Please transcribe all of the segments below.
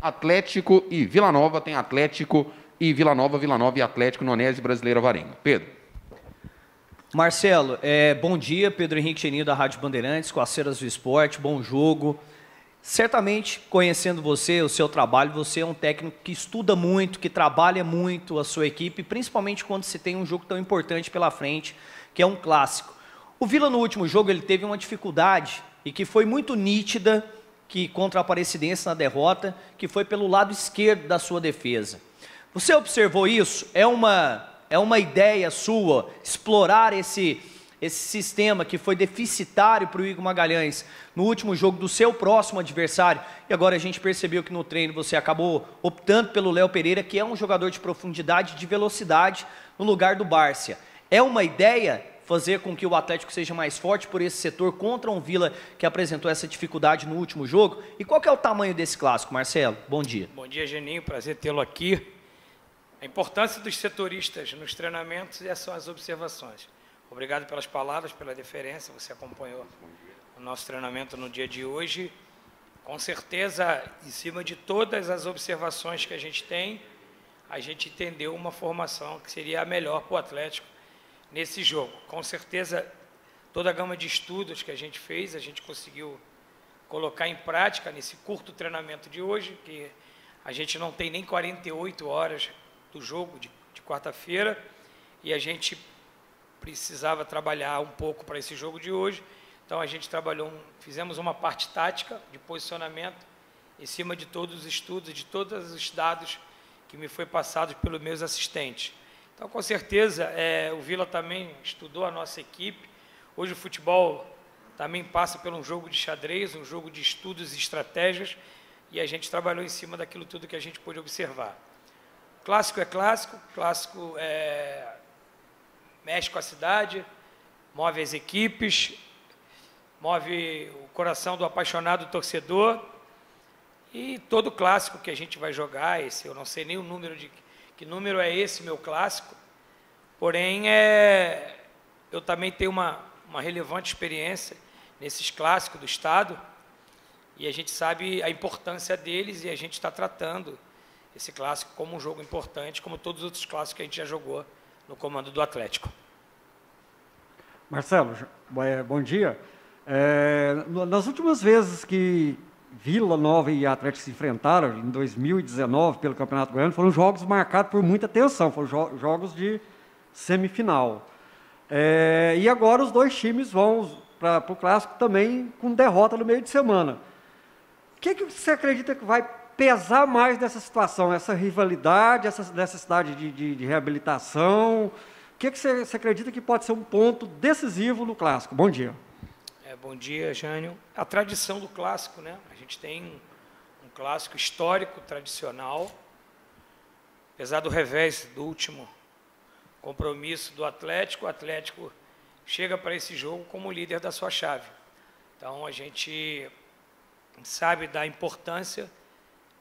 Atlético e Vila Nova. Tem Atlético e Vila Nova e Atlético no Onésio Brasileira Varenga. Pedro. Marcelo, bom dia. Pedro Henrique Geninho da Rádio Bandeirantes, com as Ceras do Esporte, bom jogo. Certamente, conhecendo você, o seu trabalho, você é um técnico que estuda muito, que trabalha muito a sua equipe, principalmente quando se tem um jogo tão importante pela frente, que é um clássico. O Vila, no último jogo, ele teve uma dificuldade, e que foi muito nítida, que contra a Aparecidense na derrota, que foi pelo lado esquerdo da sua defesa. Você observou isso? É uma ideia sua explorar esse sistema que foi deficitário para o Igor Magalhães no último jogo do seu próximo adversário, e agora a gente percebeu que no treino você acabou optando pelo Léo Pereira, que é um jogador de profundidade e de velocidade no lugar do Bárcia. É uma ideia fazer com que o Atlético seja mais forte por esse setor contra um Vila que apresentou essa dificuldade no último jogo? E qual que é o tamanho desse clássico, Marcelo? Bom dia. Bom dia, Geninho, prazer tê-lo aqui. A importância dos setoristas nos treinamentos e essas são as observações. Obrigado pelas palavras, pela deferência, você acompanhou o nosso treinamento no dia de hoje. Com certeza, em cima de todas as observações que a gente tem, a gente entendeu uma formação que seria a melhor para o Atlético nesse jogo. Com certeza, toda a gama de estudos que a gente fez, a gente conseguiu colocar em prática nesse curto treinamento de hoje, que a gente não tem nem 48 horas do jogo de quarta-feira, e a gente precisava trabalhar um pouco para esse jogo de hoje. Então a gente fizemos uma parte tática de posicionamento em cima de todos os estudos, de todos os dados que me foi passados pelos meus assistentes. Então, com certeza, o Vila também estudou a nossa equipe. Hoje o futebol também passa por um jogo de xadrez, um jogo de estudos e estratégias, e a gente trabalhou em cima daquilo tudo que a gente pôde observar. Clássico é clássico, clássico mexe com a cidade, move as equipes, move o coração do apaixonado torcedor, e todo clássico que a gente vai jogar, eu não sei nem o número que número é esse meu clássico, porém eu também tenho uma relevante experiência nesses clássicos do estado, e a gente sabe a importância deles, e a gente está tratando esse clássico como um jogo importante, como todos os outros clássicos que a gente já jogou no comando do Atlético. Marcelo, bom dia. Nas últimas vezes que Vila Nova e Atlético se enfrentaram, em 2019, pelo Campeonato Goiano, foram jogos marcados por muita tensão, foram jogos de semifinal. E agora os dois times vão para o Clássico também com derrota no meio de semana. O que você acredita que vai pesar mais dessa situação, essa rivalidade, essa necessidade de reabilitação? O que você acredita que pode ser um ponto decisivo no Clássico? Bom dia. Bom dia, Jânio. A tradição do Clássico, né? A gente tem um Clássico histórico, tradicional, apesar do revés do último compromisso do Atlético, o Atlético chega para esse jogo como líder da sua chave. Então, a gente sabe da importância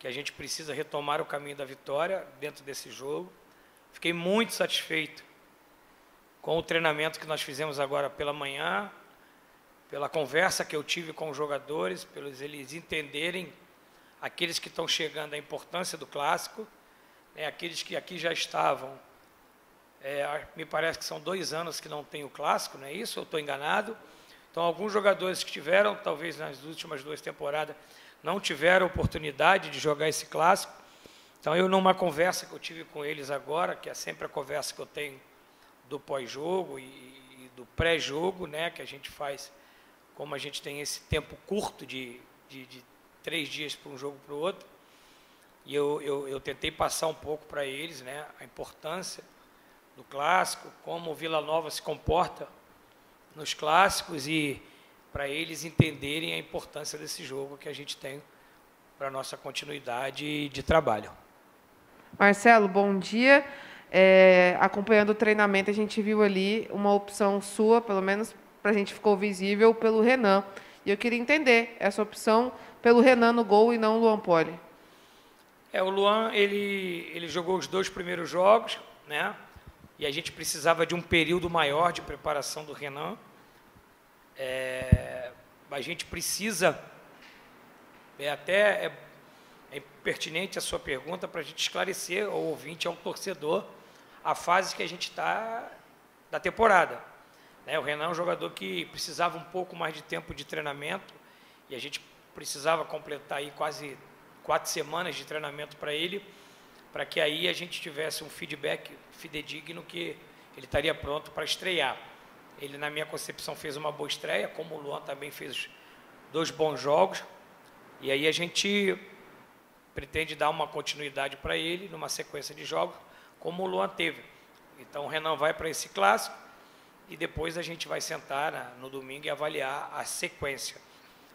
que a gente precisa retomar o caminho da vitória dentro desse jogo. Fiquei muito satisfeito com o treinamento que nós fizemos agora pela manhã, pela conversa que eu tive com os jogadores, pelos eles entenderem, aqueles que estão chegando, a importância do Clássico, aqueles que aqui já estavam, me parece que são 2 anos que não tem o Clássico, não é isso? Eu estou enganado. Então, alguns jogadores que tiveram, talvez nas últimas 2 temporadas, não tiveram oportunidade de jogar esse Clássico. Então, eu numa conversa que eu tive com eles agora, que é sempre a conversa que eu tenho do pós-jogo e do pré-jogo, né, que a gente faz, como a gente tem esse tempo curto de 3 dias para um jogo para o outro, e eu tentei passar um pouco para eles, né, a importância do Clássico, como o Vila Nova se comporta nos Clássicos, e para eles entenderem a importância desse jogo que a gente tem para a nossa continuidade de trabalho. Marcelo, bom dia. Acompanhando o treinamento, a gente viu ali uma opção sua, pelo menos para a gente ficou visível, pelo Renan. E eu queria entender essa opção pelo Renan no gol e não o Luan Poli. O Luan, ele jogou os 2 primeiros jogos, né? E a gente precisava de um período maior de preparação do Renan. A gente precisa, é pertinente a sua pergunta para a gente esclarecer ao ouvinte, ao torcedor, a fase que a gente está da temporada. O Renan é um jogador que precisava um pouco mais de tempo de treinamento e a gente precisava completar aí quase 4 semanas de treinamento para ele, para que aí a gente tivesse um feedback fidedigno que ele estaria pronto para estrear. Ele, na minha concepção, fez uma boa estreia, como o Luan também fez 2 bons jogos, e aí a gente pretende dar uma continuidade para ele numa sequência de jogos, como o Luan teve. Então o Renan vai para esse clássico e depois a gente vai sentar no domingo e avaliar a sequência.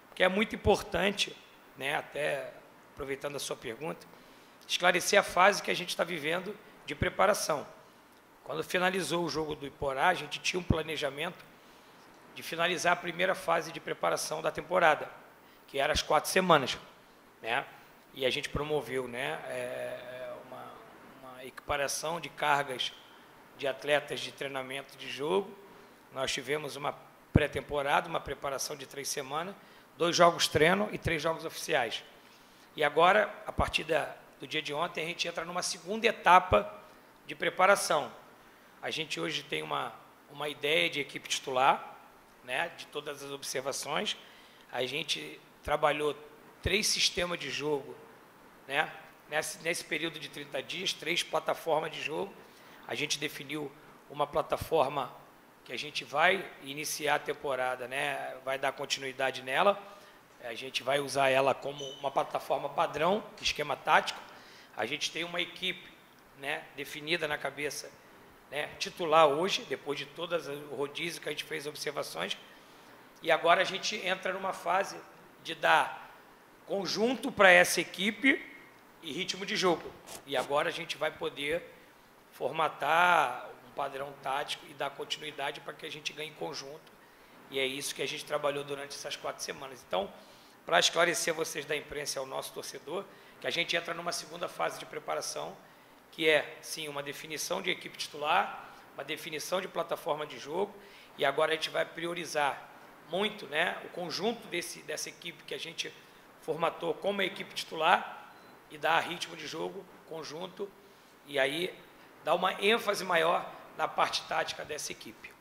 Porque é muito importante, até aproveitando a sua pergunta, esclarecer a fase que a gente está vivendo de preparação. Quando finalizou o jogo do Iporá, a gente tinha um planejamento de finalizar a primeira fase de preparação da temporada, que era as 4 semanas. E a gente promoveu uma equiparação de cargas de atletas de treinamento de jogo. Nós tivemos uma pré-temporada, uma preparação de 3 semanas, 2 jogos treino e 3 jogos oficiais. E agora, a partir do dia de ontem, a gente entra numa segunda etapa de preparação. A gente hoje tem uma ideia de equipe titular, de todas as observações. A gente trabalhou 3 sistemas de jogo, nesse período de 30 dias, 3 plataformas de jogo. A gente definiu uma plataforma que a gente vai iniciar a temporada, vai dar continuidade nela. A gente vai usar ela como uma plataforma padrão, esquema tático. A gente tem uma equipe definida na cabeça, titular hoje, depois de todas as rodízios que a gente fez observações. E agora a gente entra numa fase de dar conjunto para essa equipe e ritmo de jogo. E agora a gente vai poder formatar um padrão tático e dar continuidade para que a gente ganhe conjunto. E é isso que a gente trabalhou durante essas 4 semanas. Então, para esclarecer vocês da imprensa e ao nosso torcedor, que a gente entra numa segunda fase de preparação, que é, sim, uma definição de equipe titular, uma definição de plataforma de jogo, e agora a gente vai priorizar muito o conjunto dessa equipe que a gente formatou como a equipe titular e dar ritmo de jogo, conjunto, e aí dar uma ênfase maior na parte tática dessa equipe.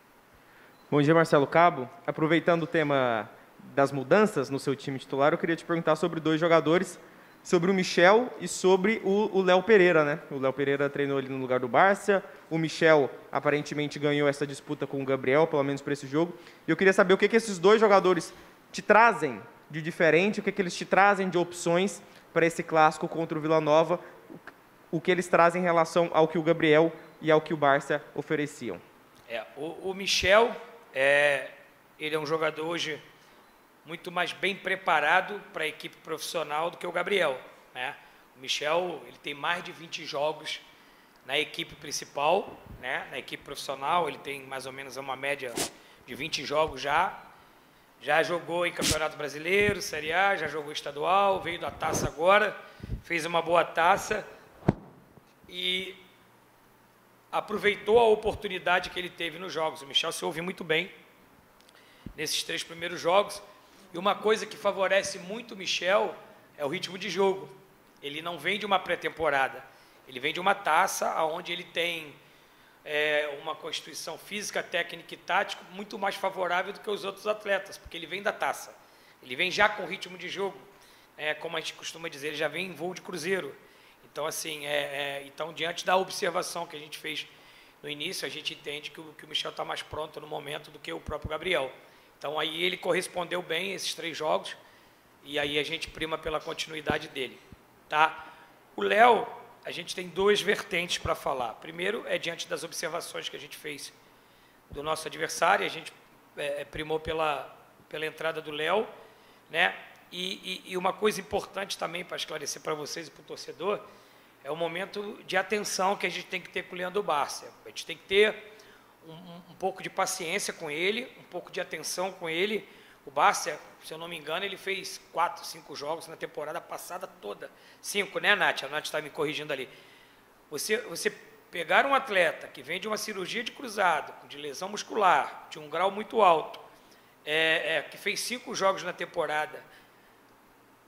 Bom dia, Marcelo Cabo. Aproveitando o tema das mudanças no seu time titular, eu queria te perguntar sobre 2 jogadores, sobre o Michel e sobre o Léo Pereira. O Léo Pereira treinou ali no lugar do Barça, o Michel aparentemente ganhou essa disputa com o Gabriel, pelo menos para esse jogo. E eu queria saber o que esses 2 jogadores te trazem de diferente, o que eles te trazem de opções para esse clássico contra o Vila Nova, o que eles trazem em relação ao que o Gabriel e ao que o Barça ofereciam. O Michel, ele é um jogador hoje muito mais bem preparado para a equipe profissional do que o Gabriel. O Michel, ele tem mais de 20 jogos na equipe principal, na equipe profissional, ele tem mais ou menos uma média de 20 jogos já jogou em Campeonato Brasileiro, Série A, já jogou estadual, veio da taça agora, fez uma boa taça e aproveitou a oportunidade que ele teve nos jogos. O Michel se ouve muito bem nesses 3 primeiros jogos. E uma coisa que favorece muito o Michel é o ritmo de jogo. Ele não vem de uma pré-temporada, ele vem de uma taça onde ele tem uma constituição física, técnica e tática muito mais favorável do que os outros atletas, porque ele vem da taça. Ele vem já com ritmo de jogo, como a gente costuma dizer, ele já vem em voo de cruzeiro. Então, assim, então, diante da observação que a gente fez no início, a gente entende que o Michel está mais pronto no momento do que o próprio Gabriel. Então, aí ele correspondeu bem a esses 3 jogos, e aí a gente prima pela continuidade dele. O Léo, a gente tem 2 vertentes para falar. Primeiro, diante das observações que a gente fez do nosso adversário, a gente primou pela entrada do Léo, e uma coisa importante também para esclarecer para vocês e para o torcedor, é o momento de atenção que a gente tem que ter com o Leandro Barça. A gente tem que ter um pouco de paciência com ele, um pouco de atenção com ele. O Barça, se eu não me engano, ele fez 4, 5 jogos na temporada passada toda. 5, né, Nath? A Nath está me corrigindo ali. Você pegar um atleta que vem de uma cirurgia de cruzado, de lesão muscular, de um grau muito alto, que fez 5 jogos na temporada,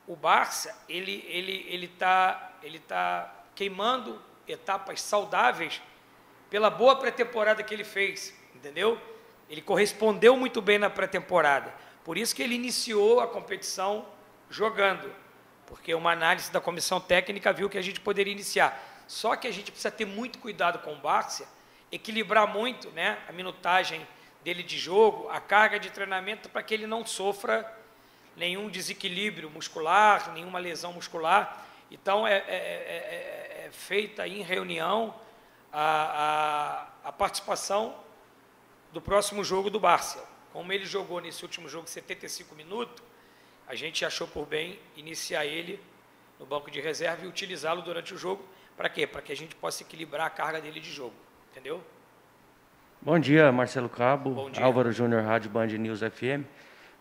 o Barça, ele tá queimando etapas saudáveis pela boa pré-temporada que ele fez, entendeu? Ele correspondeu muito bem na pré-temporada. Por isso que ele iniciou a competição jogando, porque uma análise da comissão técnica viu que a gente poderia iniciar. Só que a gente precisa ter muito cuidado com o Barça, equilibrar muito, né, a minutagem dele de jogo, a carga de treinamento, para que ele não sofra nenhum desequilíbrio muscular, nenhuma lesão muscular. Então, é feita em reunião a participação do próximo jogo do Barça. Como ele jogou nesse último jogo 75 minutos, a gente achou por bem iniciar ele no banco de reserva e utilizá-lo durante o jogo. Para quê? Para que a gente possa equilibrar a carga dele de jogo. Entendeu? Bom dia, Marcelo Cabo. Bom dia. Álvaro Júnior, Rádio Band News FM.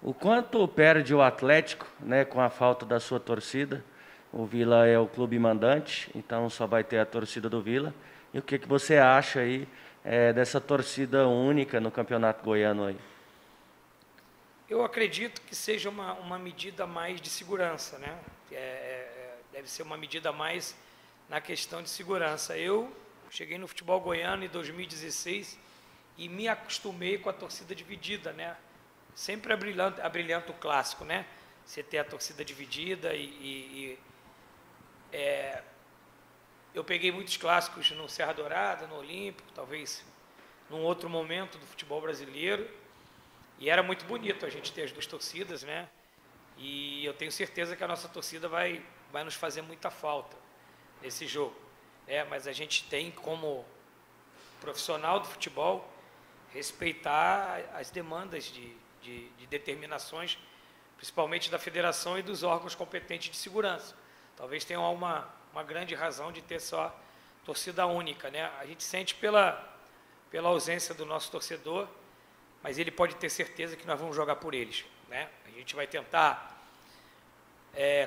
O quanto perde o Atlético, né, com a falta da sua torcida? O Vila é o clube mandante, então só vai ter a torcida do Vila. E o que você acha aí dessa torcida única no Campeonato Goiano aí? Eu acredito que seja uma medida mais de segurança, né? Deve ser uma medida mais na questão de segurança. Eu cheguei no futebol goiano em 2016 e me acostumei com a torcida dividida, né? Sempre abrilhanta o clássico, né? Você ter a torcida dividida eu peguei muitos clássicos no Serra Dourada, no Olímpico, talvez num outro momento do futebol brasileiro, e era muito bonito a gente ter as duas torcidas, né? E eu tenho certeza que a nossa torcida vai nos fazer muita falta nesse jogo, mas a gente tem, como profissional do futebol, respeitar as demandas de determinações, principalmente da federação e dos órgãos competentes de segurança. Talvez tenham uma grande razão de ter só torcida única, né? A gente sente pela ausência do nosso torcedor, mas ele pode ter certeza que nós vamos jogar por eles, né? A gente vai tentar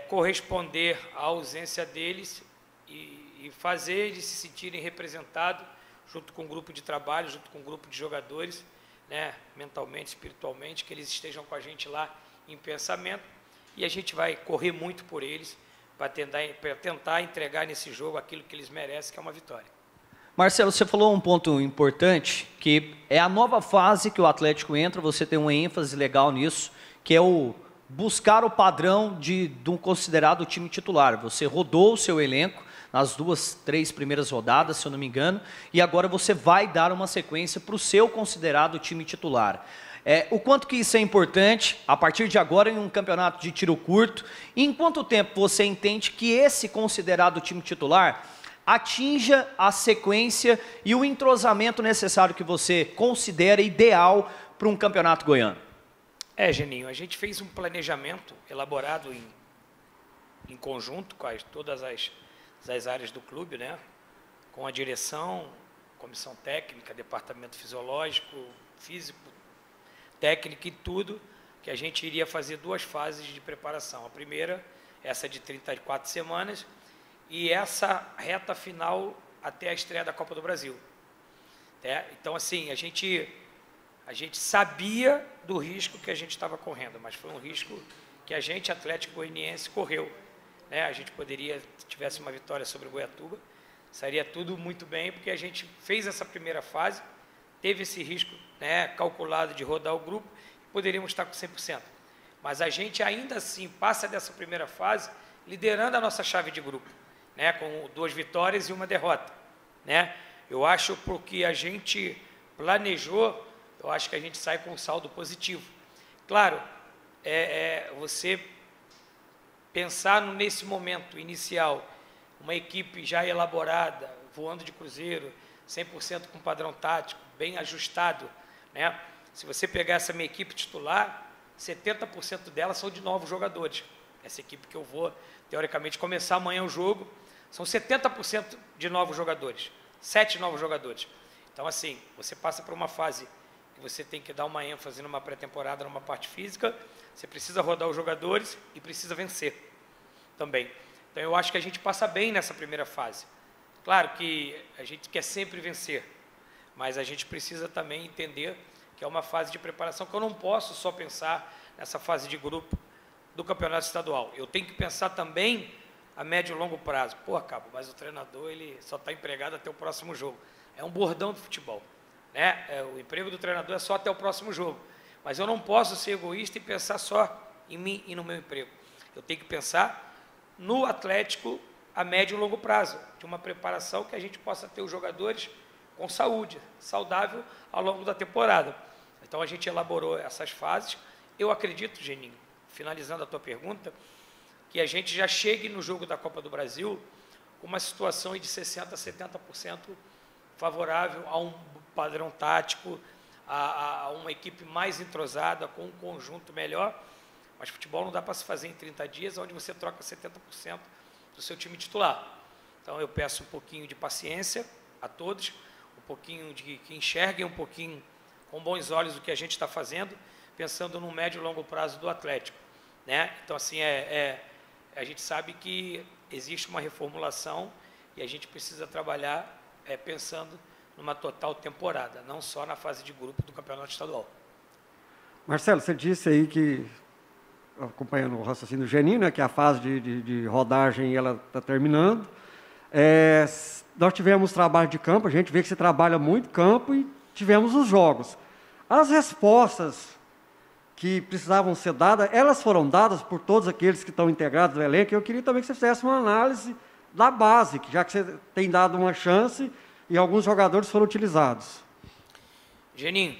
corresponder à ausência deles e fazer eles se sentirem representados junto com um grupo de trabalho, junto com um grupo de jogadores, né, mentalmente, espiritualmente, que eles estejam com a gente lá em pensamento, e a gente vai correr muito por eles para tentar entregar nesse jogo aquilo que eles merecem, que é uma vitória. Marcelo, você falou um ponto importante, que é a nova fase que o Atlético entra, você tem uma ênfase legal nisso, que é o buscar o padrão de um considerado time titular. Você rodou o seu elenco nas 3 primeiras rodadas, se eu não me engano, e agora você vai dar uma sequência para o seu considerado time titular. O quanto que isso é importante, a partir de agora, em um campeonato de tiro curto, e em quanto tempo você entende que esse considerado time titular atinja a sequência e o entrosamento necessário que você considera ideal para um campeonato goiano? Geninho, a gente fez um planejamento elaborado em conjunto com todas as áreas do clube, né? Com a direção, comissão técnica, departamento fisiológico, físico, técnico e tudo, que a gente iria fazer 2 fases de preparação. A primeira, essa de 34 semanas, e essa reta final até a estreia da Copa do Brasil. Então, assim, a gente sabia do risco que a gente estava correndo, mas foi um risco que a gente, Atlético Goianiense, correu. A gente poderia, se tivesse uma vitória sobre o Goiatuba, sairia tudo muito bem, porque a gente fez essa primeira fase, teve esse risco, calculado de rodar o grupo, e poderíamos estar com 100%. Mas a gente ainda assim passa dessa primeira fase liderando a nossa chave de grupo, com 2 vitórias e 1 derrota. Eu acho, porque a gente planejou, eu acho que a gente sai com um saldo positivo. Claro, você pensar nesse momento inicial, uma equipe já elaborada, voando de cruzeiro, 100% com padrão tático, bem ajustado, Se você pegar essa minha equipe titular, 70% delas são de novos jogadores. Essa equipe que eu vou, teoricamente, começar amanhã o jogo, são 70% de novos jogadores, 7 novos jogadores. Então, assim, você passa por uma fase que você tem que dar uma ênfase numa pré-temporada, numa parte física, você precisa rodar os jogadores e precisa vencer também. Então, eu acho que a gente passa bem nessa primeira fase. Claro que a gente quer sempre vencer, mas a gente precisa também entender que é uma fase de preparação, que eu não posso só pensar nessa fase de grupo do campeonato estadual. Eu tenho que pensar também a médio e longo prazo. Pô, Cabo, mas o treinador ele só está empregado até o próximo jogo. É um bordão do futebol, né? O emprego do treinador é só até o próximo jogo. Mas eu não posso ser egoísta e pensar só em mim e no meu emprego. Eu tenho que pensar no Atlético a médio e longo prazo, de uma preparação que a gente possa ter os jogadores com saúde, saudável ao longo da temporada. Então a gente elaborou essas fases. Eu acredito, Geninho, finalizando a tua pergunta, que a gente já chegue no jogo da Copa do Brasil com uma situação de 60% a 70% favorável a um padrão tático, a uma equipe mais entrosada, com um conjunto melhor. Mas futebol não dá para se fazer em 30 dias, onde você troca 70% do seu time titular. Então eu peço um pouquinho de paciência a todos, um pouquinho de que enxerguem um pouquinho com bons olhos o que a gente está fazendo, pensando no médio e longo prazo do Atlético, né? Então assim, a gente sabe que existe uma reformulação e a gente precisa trabalhar pensando numa total temporada, não só na fase de grupo do campeonato estadual. Marcelo, você disse aí que, acompanhando o raciocínio do Geninho, né, que a fase de rodagem ela está terminando. Nós tivemos trabalho de campo, a gente vê que você trabalha muito campo e tivemos os jogos. As respostas que precisavam ser dadas, elas foram dadas por todos aqueles que estão integrados no elenco. Eu queria também que você fizesse uma análise da base, já que você tem dado uma chance e alguns jogadores foram utilizados. Geninho,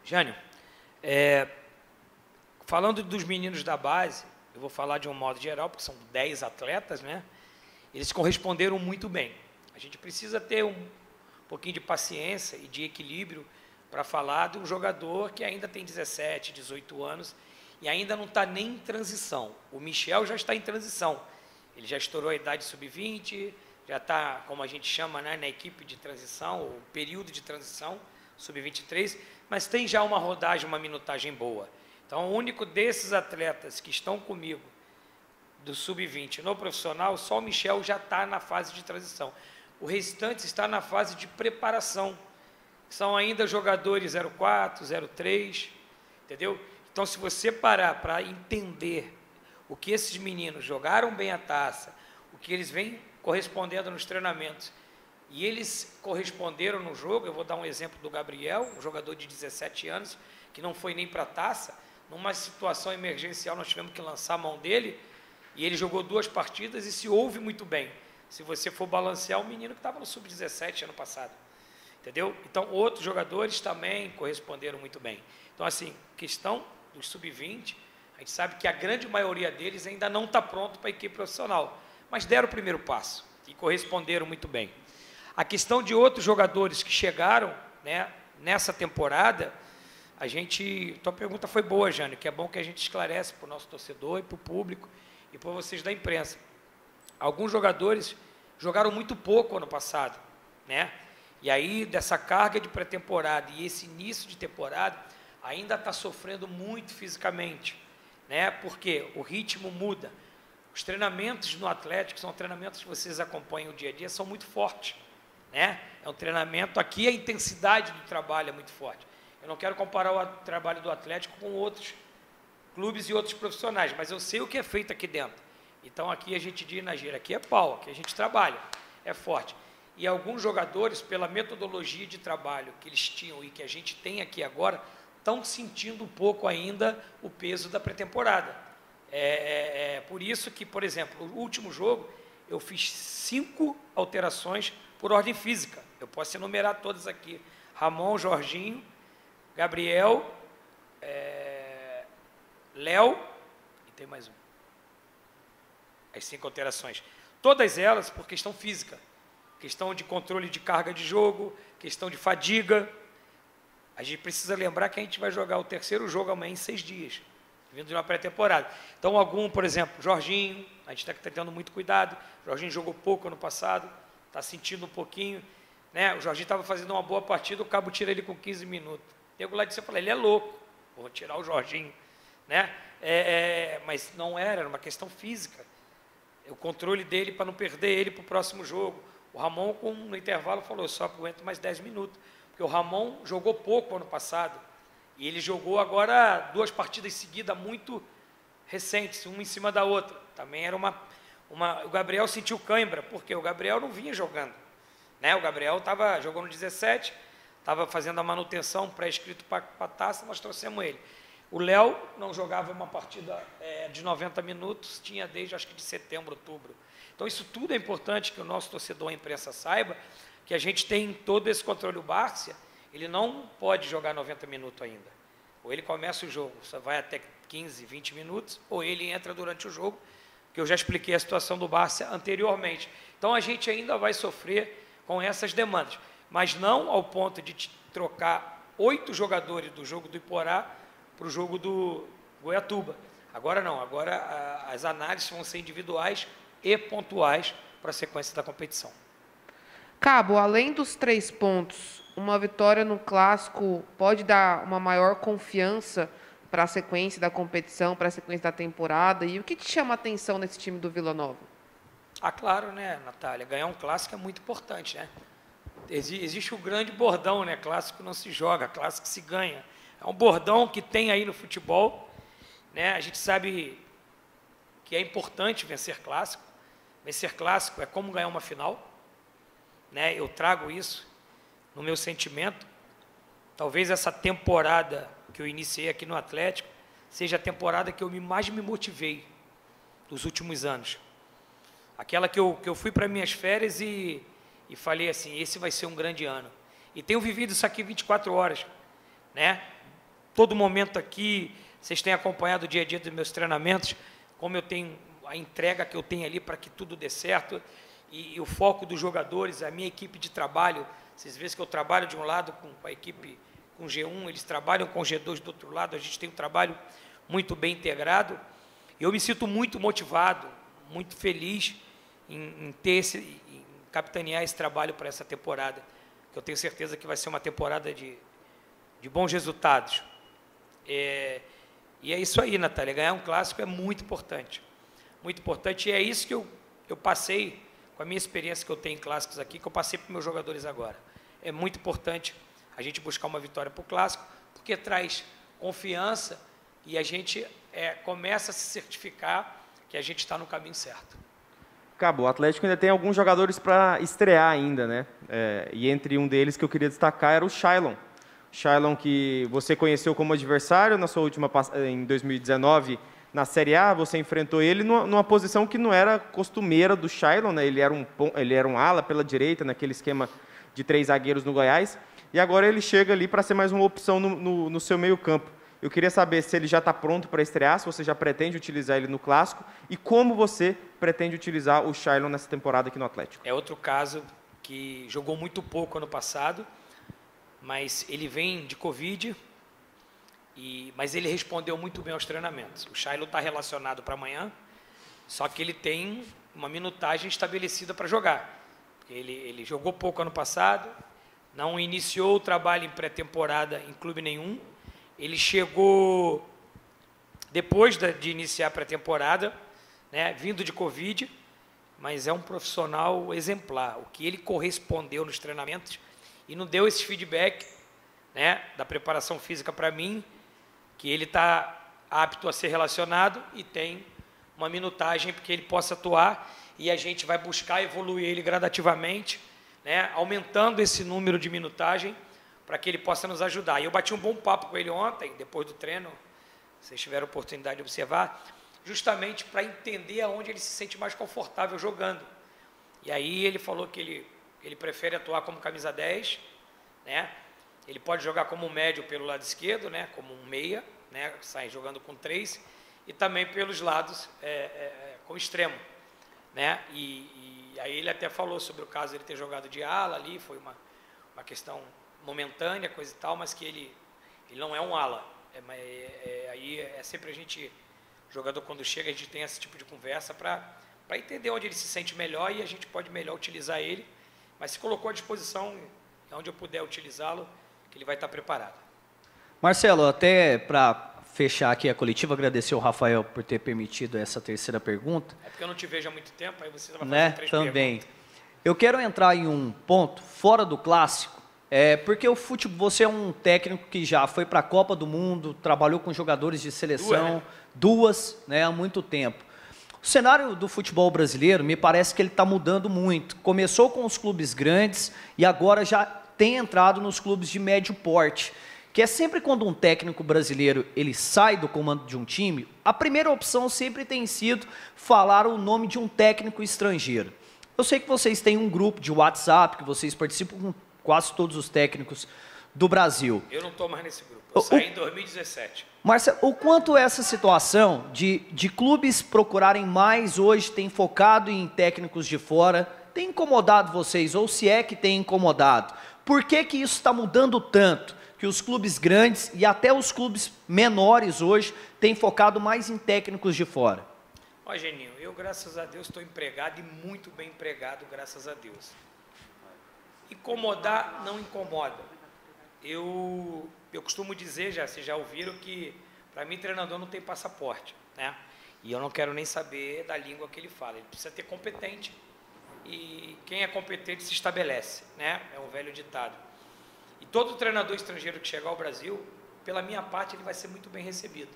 Jânio, falando dos meninos da base, eu vou falar de um modo geral, porque são 10 atletas, né? Eles corresponderam muito bem. A gente precisa ter um pouquinho de paciência e de equilíbrio para falar de um jogador que ainda tem 17, 18 anos e ainda não está nem em transição. O Michel já está em transição. Ele já estourou a idade sub-20, já está, como a gente chama, né, na equipe de transição, o período de transição, sub-23, mas tem já uma rodagem, uma minutagem boa. Então, o único desses atletas que estão comigo, do sub-20 no profissional, só o Michel já está na fase de transição. O restante está na fase de preparação. São ainda jogadores 04, 03, entendeu? Então, se você parar para entender o que esses meninos jogaram bem a taça, o que eles vêm correspondendo nos treinamentos, e eles corresponderam no jogo, eu vou dar um exemplo do Gabriel, um jogador de 17 anos, que não foi nem para a taça, numa situação emergencial nós tivemos que lançar a mão dele, e ele jogou 2 partidas e se ouve muito bem. Se você for balancear, o menino que estava no sub-17 ano passado. Entendeu? Então, outros jogadores também corresponderam muito bem. Então, assim, questão dos sub-20, a gente sabe que a grande maioria deles ainda não está pronto para a equipe profissional, mas deram o primeiro passo e corresponderam muito bem. A questão de outros jogadores que chegaram, né, nessa temporada, tua pergunta foi boa, Jânio, que é bom que a gente esclarece para o nosso torcedor e para o público e para vocês da imprensa. Alguns jogadores jogaram muito pouco ano passado, né? E aí, dessa carga de pré-temporada e esse início de temporada, ainda está sofrendo muito fisicamente, né? Porque o ritmo muda. Os treinamentos no Atlético são treinamentos que vocês acompanham o dia a dia, são muito fortes, né? É um treinamento, aqui a intensidade do trabalho é muito forte. Eu não quero comparar o trabalho do Atlético com outros clubes e outros profissionais, mas eu sei o que é feito aqui dentro. Então, aqui a gente diz na gira, aqui é pau, aqui a gente trabalha, é forte. E alguns jogadores, pela metodologia de trabalho que eles tinham e que a gente tem aqui agora, estão sentindo um pouco ainda o peso da pré-temporada. Por isso que, por exemplo, no último jogo, eu fiz 5 alterações por ordem física. Eu posso enumerar todas aqui. Ramon, Jorginho, Gabriel, Léo, e tem mais um. As 5 alterações. Todas elas por questão física. Questão de controle de carga de jogo, questão de fadiga. A gente precisa lembrar que a gente vai jogar o 3º jogo amanhã em 6 dias, vindo de uma pré-temporada. Então, por exemplo, Jorginho, a gente está tendo muito cuidado. Jorginho jogou pouco ano passado, está sentindo um pouquinho, né? O Jorginho estava fazendo uma boa partida, o Cabo tira ele com 15 minutos. Tem lá de você falar, ele é louco, vou tirar o Jorginho, né? Mas não era uma questão física. O controle dele para não perder ele para o próximo jogo. O Ramon, no intervalo, falou, só aguento mais 10 minutos. Porque o Ramon jogou pouco ano passado. E ele jogou agora 2 partidas seguidas muito recentes, uma em cima da outra. Também era o Gabriel sentiu cãibra, porque o Gabriel não vinha jogando, né? O Gabriel jogou no 17, estava fazendo a manutenção pré-escrito para a taça, nós trouxemos ele. O Léo não jogava uma partida de 90 minutos, tinha desde acho que de setembro, outubro. Então isso tudo é importante que o nosso torcedor, a imprensa saiba, que a gente tem todo esse controle. O Bárcia, ele não pode jogar 90 minutos ainda. Ou ele começa o jogo, só vai até 15, 20 minutos, ou ele entra durante o jogo, que eu já expliquei a situação do Bárcia anteriormente. Então a gente ainda vai sofrer com essas demandas, mas não ao ponto de trocar 8 jogadores do jogo do Iporá para o jogo do Goiatuba. Agora não, agora as análises vão ser individuais e pontuais para a sequência da competição. Cabo, além dos 3 pontos, uma vitória no Clássico pode dar uma maior confiança para a sequência da competição, para a sequência da temporada? E o que te chama a atenção nesse time do Vila Nova? Ah, claro, né, Natália? Ganhar um Clássico é muito importante, né? Existe o grande bordão, né? Clássico não se joga, Clássico se ganha. É um bordão que tem aí no futebol, né? A gente sabe que é importante vencer Clássico. Vencer Clássico é como ganhar uma final, né? Eu trago isso no meu sentimento. Talvez essa temporada que eu iniciei aqui no Atlético seja a temporada que eu mais me motivei dos últimos anos. Aquela que eu fui para minhas férias e falei assim, esse vai ser um grande ano. E tenho vivido isso aqui 24 horas, né? Todo momento aqui, vocês têm acompanhado o dia a dia dos meus treinamentos, como eu tenho a entrega que eu tenho ali para que tudo dê certo, e o foco dos jogadores, a minha equipe de trabalho. Vocês veem que eu trabalho de um lado com a equipe com G1, eles trabalham com G2 do outro lado, a gente tem um trabalho muito bem integrado. Eu me sinto muito motivado, muito feliz em capitanear esse trabalho para essa temporada, que eu tenho certeza que vai ser uma temporada de bons resultados. E é isso aí, Natália, ganhar um Clássico é muito importante, e é isso que eu passei, com a minha experiência que eu tenho em Clássicos aqui, que eu passei para os meus jogadores agora. É muito importante a gente buscar uma vitória para o Clássico, porque traz confiança e a gente começa a se certificar que a gente está no caminho certo. Cabo, o Atlético ainda tem alguns jogadores para estrear ainda, né? E entre um deles que eu queria destacar era o Shailon. Shailon, que você conheceu como adversário na sua última em 2019 na Série A, você enfrentou ele numa posição que não era costumeira do Shailon, né? Ele era um ala pela direita, naquele esquema de 3 zagueiros no Goiás, e agora ele chega ali para ser mais uma opção no seu meio-campo. Eu queria saber se ele já está pronto para estrear, se você já pretende utilizar ele no Clássico, e como você pretende utilizar o Shailon nessa temporada aqui no Atlético. É outro caso que jogou muito pouco ano passado, mas ele vem de Covid, mas ele respondeu muito bem aos treinamentos. O Shailon está relacionado para amanhã, só que ele tem uma minutagem estabelecida para jogar. Ele jogou pouco ano passado, não iniciou o trabalho em pré-temporada em clube nenhum. Ele chegou depois de iniciar a pré-temporada, né, vindo de Covid, mas é um profissional exemplar. O que ele correspondeu nos treinamentos e não deu esse feedback, né, da preparação física para mim, que ele está apto a ser relacionado e tem uma minutagem para que ele possa atuar, e a gente vai buscar evoluir ele gradativamente, né, aumentando esse número de minutagem para que ele possa nos ajudar. E eu bati um bom papo com ele ontem, depois do treino, vocês tiveram a oportunidade de observar, justamente para entender aonde ele se sente mais confortável jogando. E aí ele falou que ele prefere atuar como camisa 10, né? Ele pode jogar como médio pelo lado esquerdo, né? Como um meia, né? Sai jogando com 3, e também pelos lados com extremo, né? E aí ele até falou sobre o caso de ele ter jogado de ala ali, foi uma questão momentânea, coisa e tal, mas que ele não é um ala. Aí é sempre a gente, jogador quando chega, a gente tem esse tipo de conversa para entender onde ele se sente melhor e a gente pode melhor utilizar ele, mas se colocou à disposição, onde eu puder utilizá-lo, que ele vai estar preparado. Marcelo, até para fechar aqui a coletiva, agradecer ao Rafael por ter permitido essa terceira pergunta. É porque eu não te vejo há muito tempo, aí você vai fazer né? 3 Também. perguntas. Eu quero entrar em um ponto fora do Clássico, Porque o futebol, você é um técnico que já foi para a Copa do Mundo, trabalhou com jogadores de seleção, duas, né, há muito tempo. O cenário do futebol brasileiro, me parece que ele está mudando muito. Começou com os clubes grandes e agora já tem entrado nos clubes de médio porte, que é sempre quando um técnico brasileiro ele sai do comando de um time, a primeira opção sempre tem sido falar o nome de um técnico estrangeiro. Eu sei que vocês têm um grupo de WhatsApp, que vocês participam com quase todos os técnicos do Brasil. Eu não estou mais nesse grupo, eu saí em 2017. Marcelo, o quanto essa situação de clubes procurarem mais hoje, tem focado em técnicos de fora, tem incomodado vocês, ou se é que tem incomodado? Por que que isso está mudando tanto? Que os clubes grandes e até os clubes menores hoje têm focado mais em técnicos de fora? Ó, Geninho, eu, graças a Deus, estou empregado e muito bem empregado, graças a Deus. Incomodar não incomoda. Eu costumo dizer, vocês já ouviram, que para mim treinador não tem passaporte, né? E eu não quero nem saber da língua que ele fala. Ele precisa ter competente. E quem é competente se estabelece, né? É um velho ditado. E todo treinador estrangeiro que chegar ao Brasil, pela minha parte, ele vai ser muito bem recebido.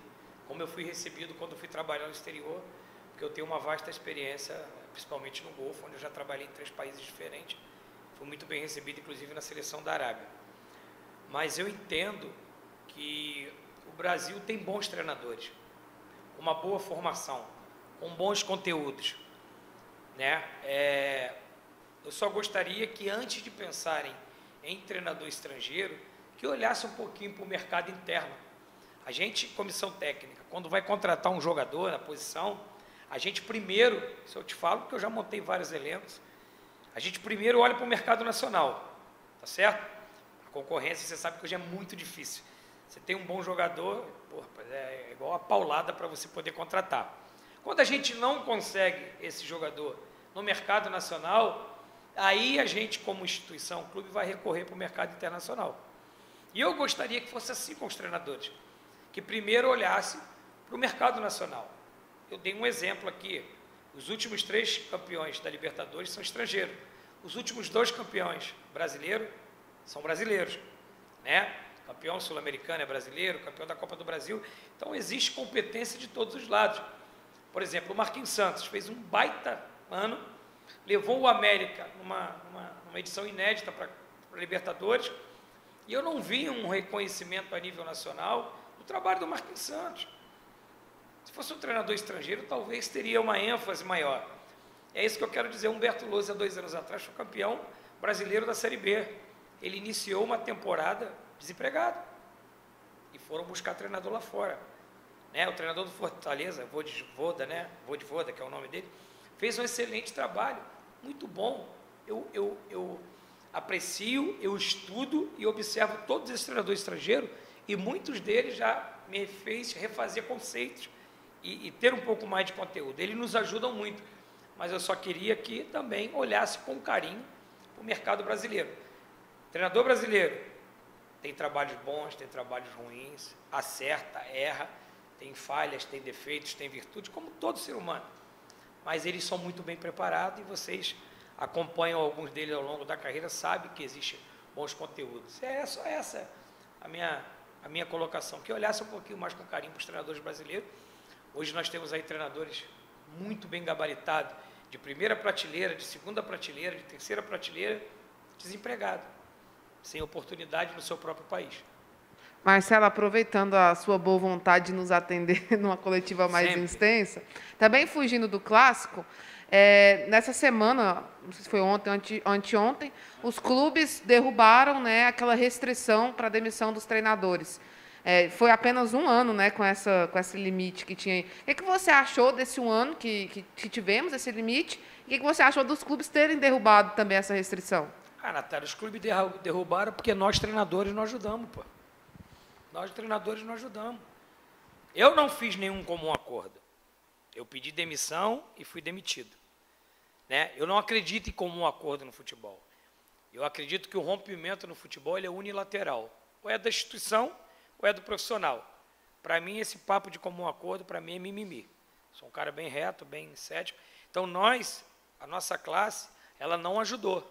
Como eu fui recebido quando fui trabalhar no exterior, porque eu tenho uma vasta experiência, principalmente no Golfo, onde eu já trabalhei em 3 países diferentes. Fui muito bem recebido, inclusive, na seleção da Arábia. Mas eu entendo que o Brasil tem bons treinadores, uma boa formação, com bons conteúdos, né? Eu só gostaria que, antes de pensarem em treinador estrangeiro, que olhasse um pouquinho para o mercado interno. A gente, comissão técnica, quando vai contratar um jogador na posição, a gente primeiro, se eu te falo, porque eu já montei vários elencos, a gente primeiro olha para o mercado nacional, tá certo? A concorrência, você sabe que hoje é muito difícil. Você tem um bom jogador, é igual a paulada para você poder contratar. Quando a gente não consegue esse jogador no mercado nacional, aí a gente, como instituição, clube, vai recorrer para o mercado internacional. E eu gostaria que fosse assim com os treinadores, que primeiro olhasse para o mercado nacional. Eu dei um exemplo aqui. Os últimos 3 campeões da Libertadores são estrangeiros. Os últimos 2 campeões brasileiros são brasileiros, né? Campeão sul-americano é brasileiro, campeão da Copa do Brasil. Então, existe competência de todos os lados. Por exemplo, o Marquinhos Santos fez um baita ano, levou o América numa edição inédita para a Libertadores, e eu não vi um reconhecimento a nível nacional do trabalho do Marquinhos Santos. Se fosse um treinador estrangeiro, talvez teria uma ênfase maior. É isso que eu quero dizer. Humberto Lousa, há 2 anos atrás, foi campeão brasileiro da Série B. Ele iniciou uma temporada desempregado e foram buscar treinador lá fora, né? O treinador do Fortaleza, Vojvoda, né? Vojvoda, que é o nome dele, fez um excelente trabalho, muito bom. Eu aprecio, eu estudo e observo todos esses treinadores estrangeiros, e muitos deles já me fez refazer conceitos e ter um pouco mais de conteúdo. Eles nos ajudam muito, mas eu só queria que também olhasse com carinho para o mercado brasileiro. Treinador brasileiro tem trabalhos bons, tem trabalhos ruins, acerta, erra, tem falhas, tem defeitos, tem virtudes, como todo ser humano. Mas eles são muito bem preparados e vocês acompanham alguns deles ao longo da carreira, sabem que existem bons conteúdos. É só essa a minha colocação, que olhasse um pouquinho mais com carinho para os treinadores brasileiros. Hoje nós temos aí treinadores muito bem gabaritados, de primeira prateleira, de segunda prateleira, de terceira prateleira, desempregado, sem oportunidade no seu próprio país. Marcelo, aproveitando a sua boa vontade de nos atender numa coletiva mais Sempre. extensa, também fugindo do clássico, nessa semana, não sei se foi ontem, anteontem, os clubes derrubaram, né, aquela restrição para a demissão dos treinadores. Foi apenas 1 ano, né, com esse limite que tinha aí. O que você achou desse 1 ano que tivemos, esse limite? E o que você achou dos clubes terem derrubado também essa restrição? Natália, os clubes derrubaram porque nós, treinadores, não ajudamos, pô. Nós, treinadores, não ajudamos. Eu não fiz nenhum comum acordo. Eu pedi demissão e fui demitido, né? Eu não acredito em comum acordo no futebol. Eu acredito que o rompimento no futebol ele é unilateral. Ou é da instituição, ou é do profissional. Para mim, esse papo de comum acordo, para mim, é mimimi. Sou um cara bem reto, bem cético. Então, a nossa classe, ela não ajudou.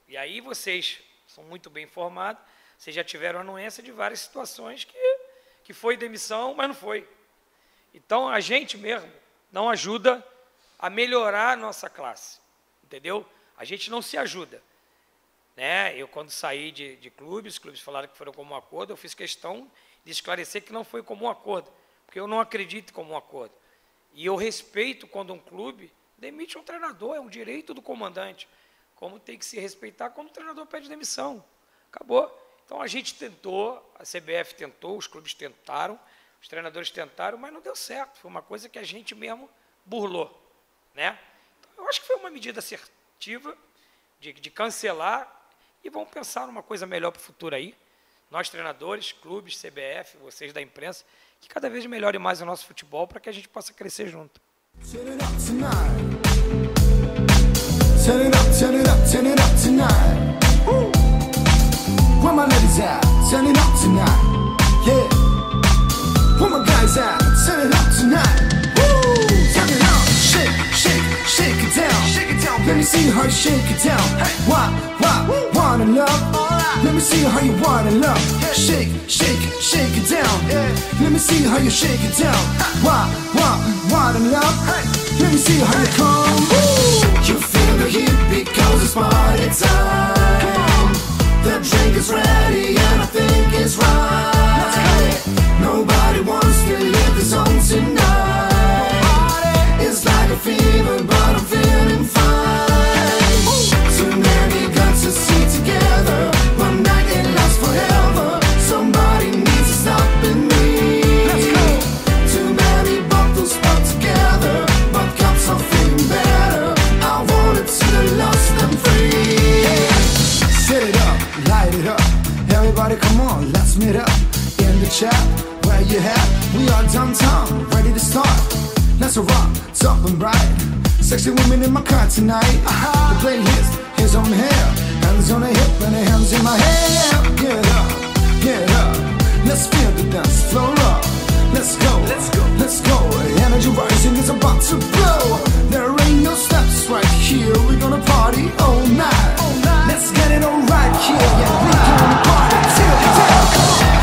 E aí vocês são muito bem informados, vocês já tiveram anuência de várias situações que foi demissão, mas não foi. Então, a gente mesmo não ajuda a melhorar a nossa classe, entendeu? A gente não se ajuda. Né? Eu, quando saí de clubes, os clubes falaram que foram como um acordo, eu fiz questão de esclarecer que não foi como um acordo, porque eu não acredito como um acordo. E eu respeito quando um clube demite um treinador, é um direito do comandante, como tem que se respeitar quando o treinador pede demissão. Acabou. Então, a gente tentou, a CBF tentou, os clubes tentaram, os treinadores tentaram, mas não deu certo. Foi uma coisa que a gente mesmo burlou. Né? Então, eu acho que foi uma medida assertiva de cancelar e vamos pensar numa coisa melhor para o futuro aí. Nós, treinadores, clubes, CBF, vocês da imprensa, que cada vez melhore mais o nosso futebol para que a gente possa crescer junto. Turn it up tonight. Turn it up, turn it up, turn it up tonight. Woo. Where my ladies at? Turn it up tonight. Yeah. Where my guys at? Turn it up tonight. Woo. Turn it up. Shake, shake, shake it down. Shake it down. Let me see how you shake it down. Hey. Wanna love? Alright. Let me see how you wanna love. Yeah. Shake, shake, shake it down. Yeah. Let me see how you shake it down. Wanna love? Hey. Let me see how you come. Woo. You feel the heat because it's party time. Come on. The drink is ready and I think it's right. Nobody wants to leave the zone tonight. It's like a fever, but I'm feeling fine. Too many guns to see together. One night it lasts forever. Somebody needs to stop in me. Let's go. Too many bottles put together, but cups are feeling better. I wanted to lost and free. Set it up, light it up. Everybody come on, let's meet up in the chat. Where you at? We are downtown, ready to start. Let's rock, top and bright. Sexy women in my car tonight. The playlist is on here. Hands on the hip and the hands in my hair. Get up, get up. Let's feel the dance floor up. Let's go, let's go, let's go. Energy rising is about to blow. There ain't no steps right here. We're gonna party all night. Let's get it all right here. Yeah, we gonna party till the day.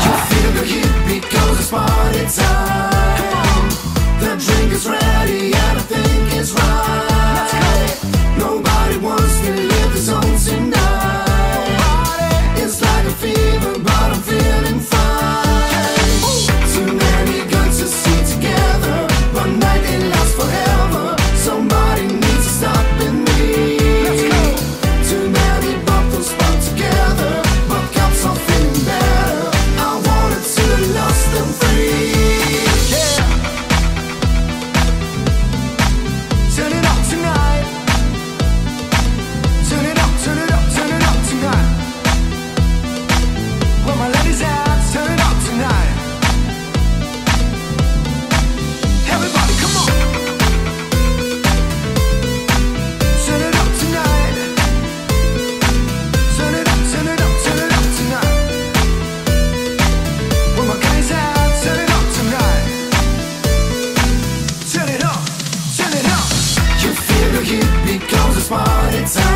You feel the heat because it's party time. Come on. The drink is ready and I think it's right. Nobody wants to leave the zone tonight. It's like a fever, but I'm feeling fine. Too many guns to see together. One night it lasts forever. Somebody needs to stop in me. Let's go. Too many bottles put together, but cups are feeling better. I wanted to lost them free. Yeah. Turn it up tonight. Turn it up, turn it up, turn it up tonight. Where my ladies at? Turn it up tonight. Everybody, come on. Turn it up tonight. Turn it up, turn it up, turn it up tonight. Where my guys at? Turn it up tonight. Turn it up, turn it up. You feel the heat because it's party time.